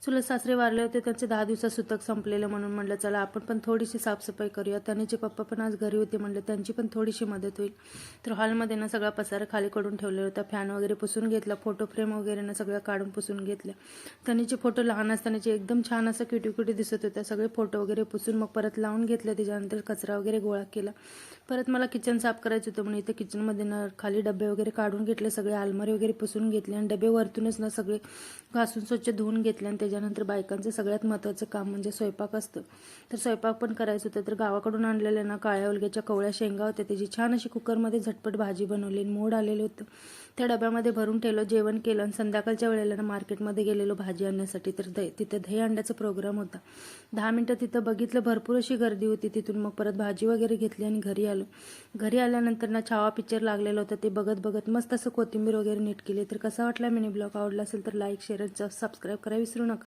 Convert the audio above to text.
चुलत सासरे वारले होते, त्यांचे 10 दिवसात सुतक संपलेलं म्हणून म्हणलं चला आपण पण थोडीशी साफसफाई करूया. तनुचे पप्पा पण आज घरी होते, म्हणलं त्यांची पण थोडीशी मदत होईल. तर हॉलमध्ये ना सगळा पसारा खाली करून ठेवलेला होता. फॅन वगैरे पुसून घेतला, फोटो फ्रेम वगैरे ना सगळं काढून पुसून घेतलं. तनुचे फोटो लहान असतानाचे एकदम छान असं क्युटी दिसत होत्या. सगळे फोटो वगैरे पुसून मग परत लावून घेतलं. त्याच्यानंतर कचरा वगैरे गोळा केला. परत मला किचन साफ करायचं होतं म्हणून इथे किचनमध्ये ना खाली डबे वगैरे काढून घेतले, सगळे अलमारी वगैरे पुसून घेतले आणि डबे वरतूनच ना सगळे घासून स्वच्छ धुवून घेतले. आणि त्याच्यानंतर बायकांचं सगळ्यात महत्त्वाचं काम म्हणजे स्वयंपाक असतं. तर स्वयंपाक पण करायचं होतं. तर गावाकडून आणलेल्या ना काळ्या उलग्याच्या कवळ्या शेंगा होत्या, त्याची छान अशी कुकरमध्ये झटपट भाजी बनवली. मोड आलेलं होतं, त्या डब्यामध्ये भरून ठेवलं, जेवण केलं. आणि संध्याकाळच्या वेळेला ना मार्केटमध्ये गेलेलो भाजी आणण्यासाठी. तर तिथं दही अंड्याचा प्रोग्राम होता. 10 मिनटं तिथं बघितलं, भरपूर अशी गर्दी होती. तिथून मग परत भाजी वगैरे घेतली आणि घरी आलो. घरी आल्यानंतर ना छावा पिक्चर लागलेलं होतं, ते बघत मस्त असं कोथिंबीर वगैरे नीट केली. तर कसा वाटला मिनी ब्लॉग? आवडला असेल तर लाईक, शेअर आणि सबस्क्राईब करायला विसरू नका.